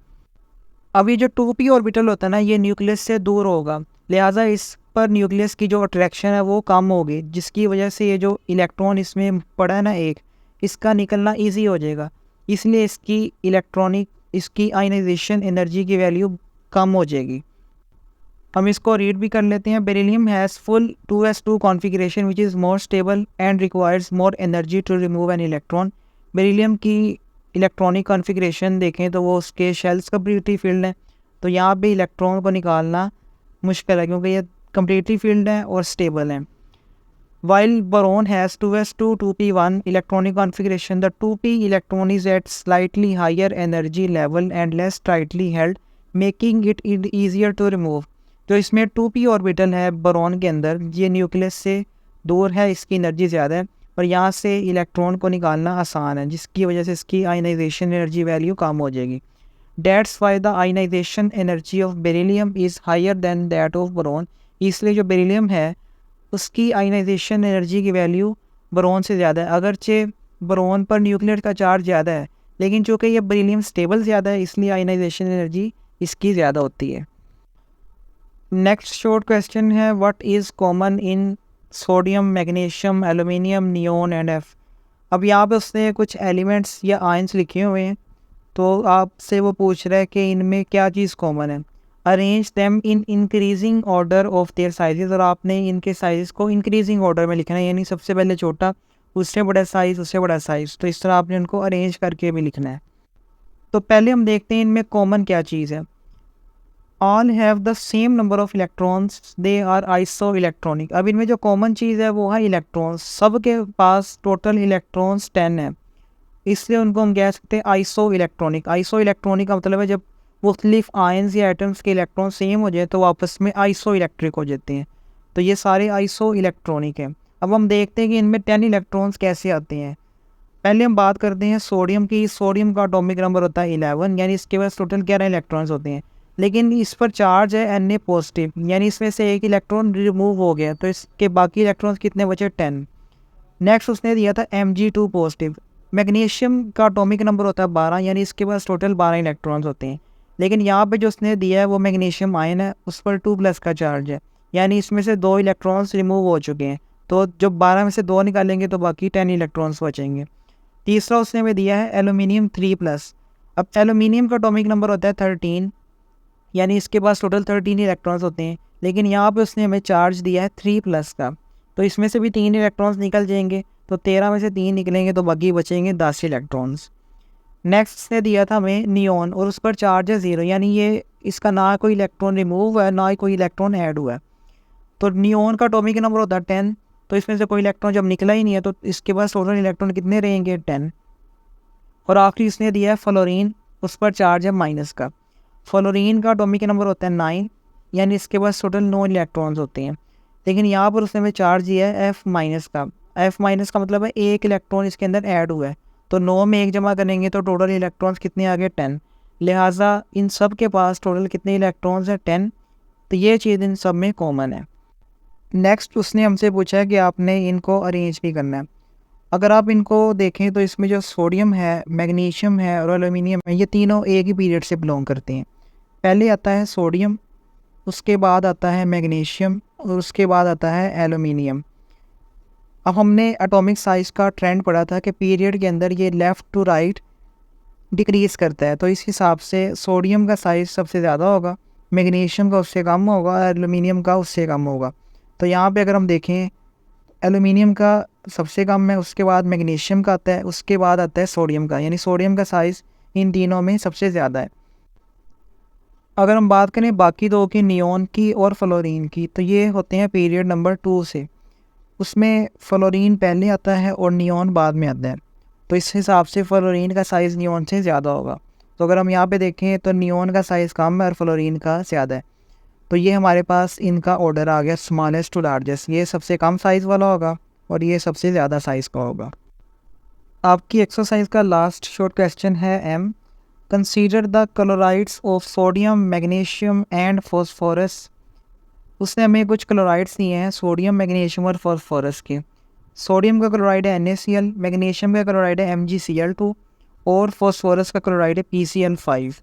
अब ये जो 2p ऑर्बिटल होता है ना, ये न्यूक्लियस से दूर होगा, लिहाजा इस पर न्यूक्लियस की जो अट्रैक्शन है वो कम होगी, जिसकी वजह से ये जो इलेक्ट्रॉन इसमें पड़ा है ना एक, इसका निकलना ईजी हो जाएगा। इसलिए इसकी आयनाइजेशन एनर्जी की वैल्यू कम हो जाएगी। हम इसको रीड भी कर लेते हैं। Beryllium has full 2s2 configuration which is more stable and requires more energy to remove an electron. Beryllium की इलेक्ट्रॉनिक कॉन्फ़िगरेशन देखें तो वो उसके शेल्स कम्प्लीटली फील्ड हैं, तो यहाँ पे इलेक्ट्रॉन को निकालना मुश्किल है क्योंकि ये कम्प्लीटली फील्ड हैं और स्टेबल हैं। While boron has 2s2 2p1 electronic configuration, the 2p electron is at slightly higher energy level and less tightly held, making it easier to remove. तो इसमें 2p ऑर्बिटल है बोरॉन के अंदर, ये nucleus से दूर है, इसकी एनर्जी ज़्यादा है और यहाँ से इलेक्ट्रॉन को निकालना आसान है, जिसकी वजह से इसकी आयनाइजेशन एनर्जी वैल्यू कम हो जाएगी। That's why the ionization energy of beryllium is higher than that of boron. इसलिए जो बेरिलियम है उसकी आयनाइजेशन एनर्जी की वैल्यू बोरॉन से ज़्यादा है। अगरचे बोरॉन पर न्यूक्लियर का चार्ज ज़्यादा है, लेकिन चूँकि ये बेरिलियम स्टेबल ज़्यादा है इसलिए आयनाइजेशन एनर्जी इसकी ज़्यादा होती है। नेक्स्ट शॉर्ट क्वेश्चन है, what is common in sodium, magnesium, aluminium, neon and F. अब यहाँ पे उसने कुछ एलिमेंट्स या आयंस लिखे हुए हैं, तो आपसे वो पूछ रहा है कि इनमें क्या चीज़ कॉमन है। Arrange them in increasing order of their sizes, और आपने इनके साइज़ को इंक्रीजिंग ऑर्डर में लिखना है, यानी सबसे पहले छोटा, उससे बड़ा साइज़, उससे बड़ा साइज़, तो इस तरह आपने उनको अरेंज करके भी लिखना है। तो पहले हम देखते हैं इनमें कॉमन क्या चीज़ है। All have the same number of electrons, they are isoelectronic. अब इनमें जो कॉमन चीज़ है वो है इलेक्ट्रॉन्स, सब के पास टोटल इलेक्ट्रॉन्स 10 है, इसलिए उनको हम कह सकते हैं आइसो इलेक्ट्रॉनिक। आइसो इलेक्ट्रॉनिक का मतलब है जब मुख्तलिफ आयन्स या एटम्स के इलेक्ट्रॉन सेम हो जाए तो आपस में आइसो इलेक्ट्रिक हो जाते हैं, तो ये सारे आइसो इलेक्ट्रॉनिक हैं। अब हम देखते हैं कि इनमें 10 इलेक्ट्रॉन्स कैसे आते हैं। पहले हम बात करते हैं सोडियम की। सोडियम का एटॉमिक नंबर होता है 11, यानी इसके पास टोटल 11 इलेक्ट्रॉन्स होते हैं, लेकिन इस पर चार्ज है Na पॉजिटिव, यानी इसमें से एक इलेक्ट्रॉन रिमूव हो गया, तो इसके बाकी इलेक्ट्रॉन्स कितने बचे? 10। नेक्स्ट उसने दिया था Mg2 पॉजिटिव। मैग्नीशियम का एटॉमिक नंबर होता है 12, यानी इसके पास टोटल 12 इलेक्ट्रॉन्स होते हैं, लेकिन यहाँ पे जो उसने दिया है वो मैग्नीशियम आयन है, उस पर 2+ का चार्ज है, यानी इसमें से 2 इलेक्ट्रॉन्स रिमूव हो चुके हैं, तो जब 12 में से 2 निकालेंगे तो बाकी 10 इलेक्ट्रॉन्स बचेंगे। तीसरा उसने हमें दिया है एल्यूमिनियम 3+। अब एल्यूमिनियम का एटॉमिक नंबर होता है 13, यानी इसके पास टोटल 13 इलेक्ट्रॉन्स होते हैं, लेकिन यहाँ पे उसने हमें चार्ज दिया है 3+ का, तो इसमें से भी 3 इलेक्ट्रॉन्स निकल जाएंगे, तो 13 में से 3 निकलेंगे तो बाकी बचेंगे 10 इलेक्ट्रॉन्स। नेक्स्ट उसने दिया था हमें नियोन, और उस पर चार्ज है 0, यानी ये इसका ना कोई इलेक्ट्रॉन रिमूव हुआ है ना ही कोई इलेक्ट्रॉन ऐड हुआ है, तो नियोन का एटॉमिक नंबर होता है 10, तो इसमें से कोई इलेक्ट्रॉन जब निकला ही नहीं है तो इसके पास टोटल इलेक्ट्रॉन कितने रहेंगे? 10। और आखिरी इसने दिया है फ्लोरीन, उस पर चार्ज है -. का। फ्लोरीन का एटॉमिक नंबर होता है 9, यानी इसके पास टोटल 9 इलेक्ट्रॉन्स होते हैं, लेकिन यहाँ पर उसने हमें चार्ज दिया है F- का। F- का मतलब है एक इलेक्ट्रॉन इसके अंदर ऐड हुआ है, तो 9 में 1 जमा करेंगे तो टोटल इलेक्ट्रॉन्स कितने आ गए? 10। लिहाजा इन सब के पास टोटल कितने इलेक्ट्रॉन्स हैं? 10। तो ये चीज़ इन सब में कॉमन है। नेक्स्ट उसने हमसे पूछा है कि आपने इनको अरेंज भी करना है। अगर आप इनको देखें तो इसमें जो सोडियम है, मैग्नीशियम है और एल्यूमिनियम है, ये तीनों एक ही पीरियड से बिलोंग करते हैं। पहले आता है सोडियम, उसके बाद आता है मैग्नीशियम और उसके बाद आता है एल्यूमिनियम। अब हमने एटॉमिक साइज़ का ट्रेंड पढ़ा था कि पीरियड के अंदर ये लेफ़्ट टू राइट डिक्रीज़ करता है, तो इस हिसाब से सोडियम का साइज़ सबसे ज़्यादा होगा, मैग्नीशियम का उससे कम होगा, एल्यूमिनियम का उससे कम होगा। तो यहाँ पे अगर हम देखें एल्यूमिनियम का सबसे कम है, उसके बाद मैग्नीशियम का आता है, उसके बाद आता है सोडियम का, यानी सोडियम का साइज़ इन तीनों में सबसे ज़्यादा है। अगर हम बात करें बाकी दो की, नियोन की और फ्लोरीन की, तो ये होते हैं पीरियड नंबर 2 से। उसमें फ्लोरीन पहले आता है और नियोन बाद में आता है, तो इस हिसाब से फ्लोरीन का साइज़ नियोन से ज़्यादा होगा। तो अगर हम यहाँ पे देखें तो नियोन का साइज़ कम है और फ्लोरीन का ज़्यादा है। तो ये हमारे पास इनका ऑर्डर आ गया स्मॉलेस्ट टू लार्जेस्ट। ये सबसे कम साइज़ वाला होगा और ये सबसे ज़्यादा साइज़ का होगा। आपकी एक्सरसाइज का लास्ट शॉर्ट क्वेश्चन है M. Consider the chlorides of sodium, magnesium and phosphorus. उसने हमें कुछ क्लोराइड्स दिए हैं, सोडियम, मैग्नीशियम और फॉस्फोरस के। सोडियम का क्लोराइड है NaCl, मैग्नीशियम का क्लोराइड है MgCl2 और फॉस्फोरस का क्लोराइड है PCl5।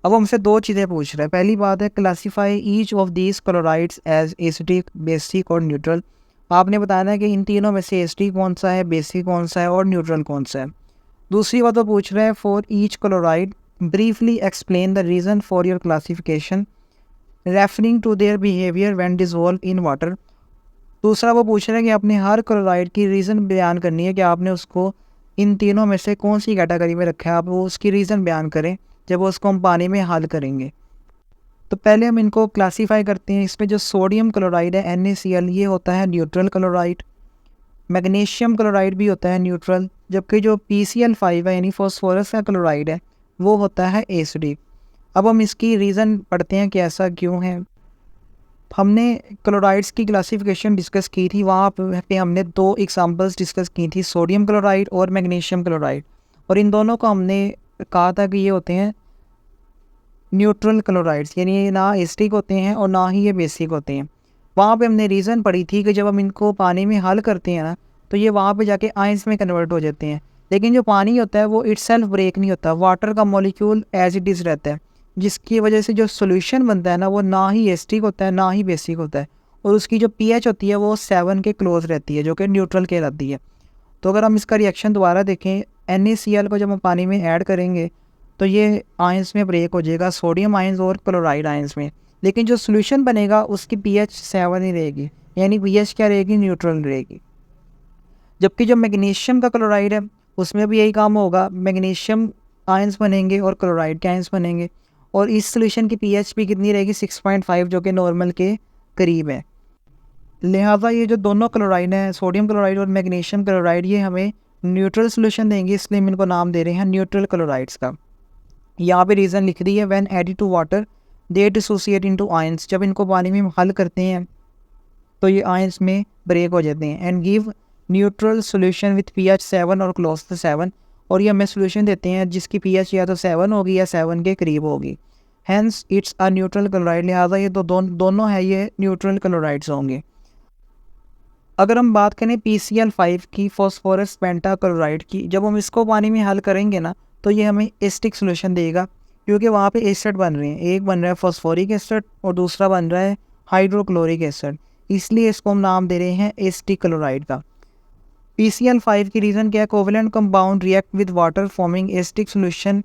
अब हमसे दो चीज़ें पूछ रहा है। पहली बात है classify each of these chlorides as acidic, basic और न्यूट्रल। आपने बताया है कि इन तीनों में से एसिडिक कौन सा है, बेसिक कौन सा है और न्यूट्रल कौन सा है। दूसरी बात वो पूछ रहा है for each chloride briefly explain the reason for your classification referring to their behaviour when dissolve in water. दूसरा वो पूछ रहा है कि आपने हर क्लोराइड की रीज़न बयान करनी है कि आपने उसको इन तीनों में से कौन सी कैटेगरी में रखा है, आप वो उसकी रीज़न बयान करें जब वो उसको हम पानी में हल करेंगे। तो पहले हम इनको क्लासीफाई करते हैं। इसमें जो सोडियम क्लोराइड है NaCl, ये होता है न्यूट्रल क्लोराइड। मैग्नीशियम क्लोराइड भी होता है न्यूट्रल, जबकि जो PCl5 है यानी फॉस्फोरस का क्लोराइड है वो होता है एसिडिक। अब हम इसकी रीज़न पढ़ते हैं कि ऐसा क्यों है। हमने क्लोराइड्स की क्लासिफिकेशन डिस्कस की थी, वहाँ पे हमने दो एग्जांपल्स डिस्कस की थी, सोडियम क्लोराइड और मैग्नीशियम क्लोराइड। और इन दोनों को हमने कहा था कि ये होते हैं न्यूट्रल क्लोराइड्स, यानी ये ना एसिडिक होते हैं और ना ही ये बेसिक होते हैं। वहाँ पे हमने रीज़न पढ़ी थी कि जब हम इनको पानी में हल करते हैं ना, तो ये वहाँ पे जाके आयंस में कन्वर्ट हो जाते हैं। लेकिन जो पानी होता है वो इटसेल्फ ब्रेक नहीं होता, वाटर का मॉलिक्यूल एज इट इज़ रहता है, जिसकी वजह से जो सोल्यूशन बनता है ना वो ना ही एसिडिक होता है ना ही बेसिक होता है। और उसकी जो pH होती है वो 7 के क्लोज रहती है, जो कि न्यूट्रल कहलाती है। तो अगर हम इसका रिएक्शन दोबारा देखें, NaCl को जब हम पानी में ऐड करेंगे तो ये आयंस में ब्रेक हो जाएगा, सोडियम आयंस और क्लोराइड आयंस में। लेकिन जो सोल्यूशन बनेगा उसकी pH 7 ही रहेगी, यानी pH क्या रहेगी, न्यूट्रल रहेगी। जबकि जो मैग्नीशियम का क्लोराइड है उसमें भी यही काम होगा, मैग्नीशियम आयंस बनेंगे और क्लोराइड के आयंस बनेंगे। और इस सोल्यूशन की pH भी कितनी रहेगी, 6.5, जो कि नॉर्मल के करीब है। लिहाजा ये जो दोनों क्लोराइड हैं, सोडियम क्लोराइड और मैग्नीशियम क्लोराइड, ये हमें न्यूट्रल सोल्यूशन देंगे, इसलिए हम इनको नाम दे रहे हैं न्यूट्रल क्लोराइड्स का। यहाँ पे रीज़न लिख दी है, when added to water they dissociate into ions. जब इनको पानी में हल करते हैं तो ये आयंस में ब्रेक हो जाते हैं। And give neutral solution with pH 7 और क्लोज टू 7। और ये हमें सोल्यूशन देते हैं जिसकी pH या तो 7 होगी या 7 के करीब होगी। Hence it's a neutral chloride. लिहाजा ये तो दोनों है, ये न्यूट्रल क्लोराइड्स होंगे। अगर हम बात करें PCl5 की, फॉस्फोरस पेंटा क्लोराइड की, जब हम इसको पानी में हल करेंगे ना तो ये हमें एसिडिक सोल्यूशन देगा, क्योंकि वहाँ पे एसिड बन रहे हैं। एक बन रहा है फॉस्फोरिक एसिड और दूसरा बन रहा है हाइड्रोक्लोरिक एसिड, इसलिए इसको हम नाम दे रहे हैं एसिडिक क्लोराइड का। PCl5 की रीज़न क्या है, covalent compound react with water forming acidic solution,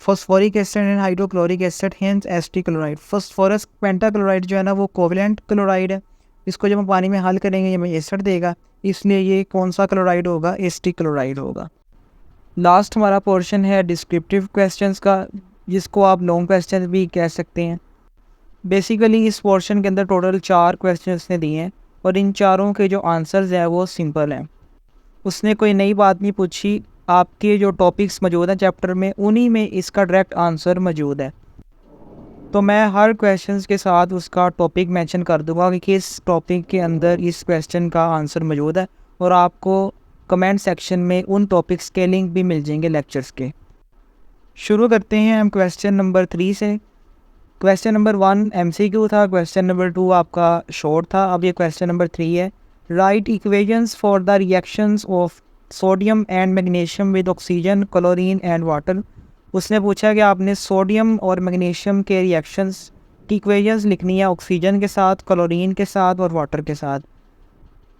phosphoric acid and hydrochloric acid, hence acidic chloride. Phosphorus pentachloride जो है ना वो कोवेलेंट क्लोराइड है, इसको जब हम पानी में हल करेंगे ये हमें एसिड देगा, इसलिए ये कौन सा क्लोराइड होगा, एसिडिक क्लोराइड होगा। लास्ट हमारा पोर्शन है डिस्क्रिप्टिव क्वेश्चंस का, जिसको आप लॉन्ग क्वेश्चन भी कह सकते हैं। बेसिकली इस पोर्शन के अंदर टोटल 4 क्वेश्चंस ने दिए हैं और इन चारों के जो आंसर्स हैं वो सिंपल हैं। उसने कोई नई बात नहीं पूछी, आपके जो टॉपिक्स मौजूद हैं चैप्टर में उन्हीं में इसका डायरेक्ट आंसर मौजूद है। तो मैं हर क्वेश्चंस के साथ उसका टॉपिक मेंशन कर दूंगा कि किस टॉपिक के अंदर इस क्वेश्चन का आंसर मौजूद है, और आपको कमेंट सेक्शन में उन टॉपिक्स के लिंक भी मिल जाएंगे लेक्चर्स के। शुरू करते हैं हम क्वेश्चन नंबर 3 से। क्वेश्चन नंबर 1 MCQ था, क्वेश्चन नंबर 2 आपका शॉर्ट था। अब ये क्वेश्चन नंबर 3 है, right equations for the reactions of sodium and magnesium with oxygen, chlorine and water. उसने पूछा कि आपने सोडियम और मैग्नीशियम के रिएक्शंस की इक्वेशंस लिखनी है ऑक्सीजन के साथ, क्लोरीन के साथ और वाटर के साथ।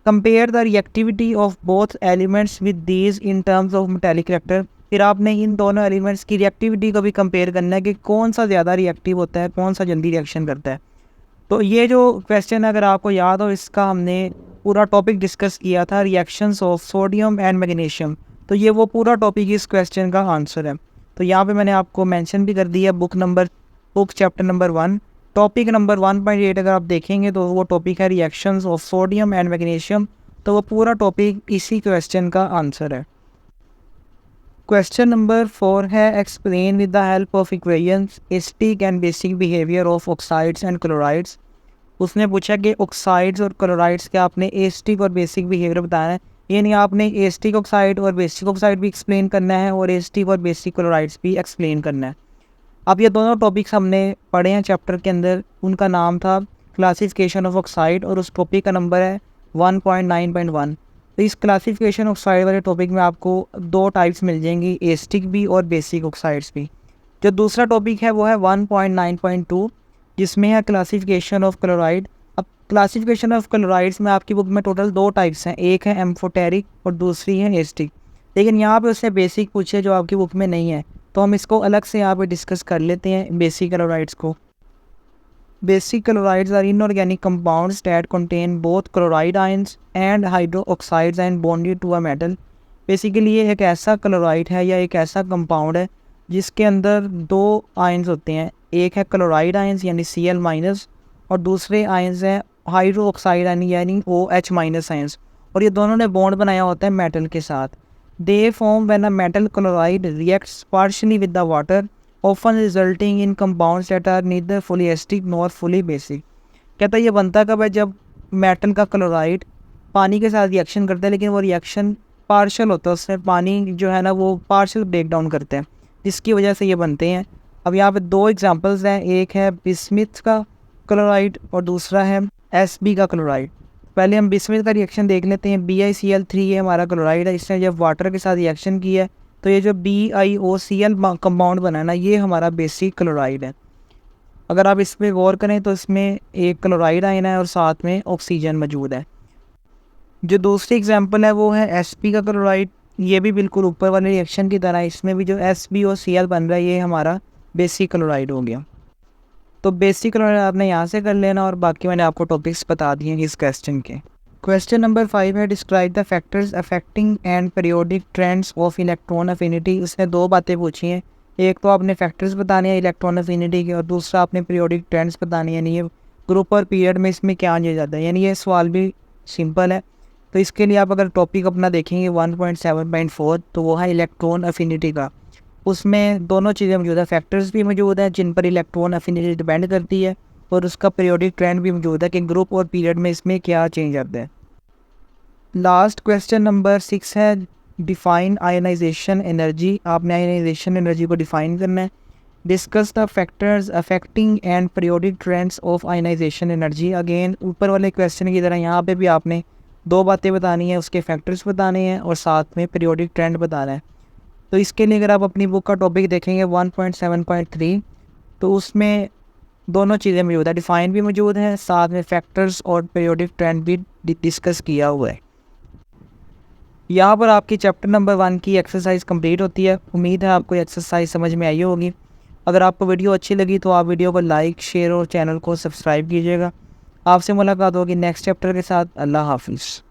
Compare the reactivity of both elements with these in terms of metallic character. फिर आपने इन दोनों एलिमेंट्स की रिएक्टिविटी को भी कंपेयर करना है कि कौन सा ज़्यादा रिएक्टिव होता है, कौन सा जल्दी रिएक्शन करता है। तो ये जो क्वेश्चन अगर आपको याद हो, इसका हमने पूरा टॉपिक डिस्कस किया था, reactions of sodium and magnesium. तो ये वो पूरा टॉपिक इस क्वेश्चन का आंसर है। तो यहाँ पे मैंने आपको मेंशन भी कर दिया book number book chapter number 1 topic number 1.8 अगर आप देखेंगे तो वो टॉपिक है reactions of sodium and magnesium, तो वो पूरा टॉपिक इसी क्वेश्चन का आंसर है। क्वेश्चन नंबर 4 है explain with the help of equations acetic and basic behaviour of oxides and chlorides. उसने पूछा कि ऑक्साइड्स और क्लोराइड्स के आपने एसिटिक और बेसिक बिहेवियर बताना है, यानी आपने एसिटिक ऑक्साइड और बेसिक ऑक्साइड भी एक्सप्लेन करना है और एसिटिक और बेसिक क्लोराइड्स भी एक्सप्लेन करना है। अब ये दोनों टॉपिक्स हमने पढ़े हैं चैप्टर के अंदर, उनका नाम था क्लासिफिकेशन ऑफ ऑक्साइड और उस टॉपिक का नंबर है 1.9.1। तो इस क्लासिफिकेशन ऑक्साइड वाले टॉपिक में आपको दो टाइप्स मिल जाएंगी, एसिटिक भी और बेसिक ऑक्साइड्स भी। जो दूसरा टॉपिक है वो है 1.9.2 जिसमें है क्लासिफिकेशन ऑफ क्लोराइड। अब क्लासिफिकेशन ऑफ क्लोराइड्स में आपकी बुक में टोटल दो टाइप्स हैं, एक है एम्फोटेरिक और दूसरी है एसिटिक। लेकिन यहाँ पे उससे बेसिक पूछे जो आपकी बुक में नहीं है, तो हम इसको अलग से यहाँ पे डिस्कस कर लेते हैं बेसिक क्लोराइड्स को। Basic chlorides are inorganic compounds that contain both chloride ions and hydroxides and bonded to a metal. Basically ये एक ऐसा क्लोराइड है या एक ऐसा कंपाउंड है जिसके अंदर दो आयंस होते हैं, एक है क्लोराइड आयंस यानी Cl- और दूसरे आयंस हैं हाइड्रो ऑक्साइड यानी OH- आयंस, और ये दोनों ने बॉन्ड बनाया होता है मेटल के साथ। They form when a metal chloride reacts partially with the water often resulting in compounds that are neither fully acetic nor fully basic. कहता है ये बनता कब है, जब मेटल का क्लोराइड पानी के साथ रिएक्शन करता है, लेकिन वो रिएक्शन पार्शल होता है, उसमें पानी जो है ना वो पार्शल ब्रेक डाउन करते हैं, जिसकी वजह से ये बनते हैं। अब यहाँ पे दो एग्जांपल्स हैं, एक है बिस्मिथ का क्लोराइड और दूसरा है Sb का क्लोराइड। पहले हम बिस्मिथ का रिएक्शन देख लेते हैं। BiCl3 ये हमारा क्लोराइड है, इसने जब वाटर के साथ रिएक्शन किया है तो ये जो BiOCl कंपाउंड बना है ना, ये हमारा बेसिक क्लोराइड है। अगर आप इस पर गौर करें तो इसमें एक क्लोराइड आयन है और साथ में ऑक्सीजन मौजूद है। जो दूसरी एग्जांपल है वो है Sp का क्लोराइड, ये भी बिल्कुल ऊपर वाले रिएक्शन की तरह है, इसमें भी जो Sb और Cl बन रहा है ये हमारा बेसिक क्लोराइड हो गया। तो बेसिक क्लोराइड आपने यहाँ से कर लेना और बाकी मैंने आपको टॉपिक्स बता दिए हैं इस क्वेश्चन के। क्वेश्चन नंबर 5 है describe the factors affecting and periodic trends of electron affinity. उसने दो बातें पूछी हैं, एक तो आपने फैक्टर्स बताने हैं इलेक्ट्रॉन अफिनिटी के और दूसरा आपने पीरियोडिक ट्रेंड्स बताने हैं, यानी ये ग्रुप और पीरियड में इसमें क्या आ जाता है। यानी ये सवाल भी सिंपल है। तो इसके लिए आप अगर टॉपिक अपना देखेंगे 1.7.4 तो वो है इलेक्ट्रॉन अफिनिटी का। उसमें दोनों चीज़ें मौजूद है, फैक्टर्स भी मौजूद है जिन पर इलेक्ट्रॉन अफिनिटी डिपेंड करती है, और उसका पीरियोडिक ट्रेंड भी मौजूद है कि ग्रुप और पीरियड में इसमें क्या चेंज आता है। लास्ट क्वेश्चन नंबर 6 है डिफाइन आयनाइजेशन एनर्जी। आपने आयनाइजेशन एनर्जी को डिफाइन करना है। Discuss the factors affecting and periodic trends of ionization energy. Again ऊपर वाले क्वेश्चन की तरह यहाँ पे भी आपने दो बातें बतानी है, उसके फैक्टर्स बताने हैं और साथ में पीरियोडिक ट्रेंड बताना है। तो इसके लिए अगर आप अपनी बुक का टॉपिक देखेंगे 1.7.3 तो उसमें दोनों चीज़ें मौजूद है, डिफाइन भी मौजूद है, साथ में फैक्टर्स और पीरियोडिक ट्रेंड भी डिस्कस किया हुआ है। यहाँ पर आपकी चैप्टर नंबर 1 की एक्सरसाइज कंप्लीट होती है। उम्मीद है आपको एक्सरसाइज समझ में आई होगी। अगर आपको वीडियो अच्छी लगी तो आप वीडियो को लाइक शेयर और चैनल को सब्सक्राइब कीजिएगा। आपसे मुलाकात होगी नेक्स्ट चैप्टर के साथ। अल्लाह हाफिज़।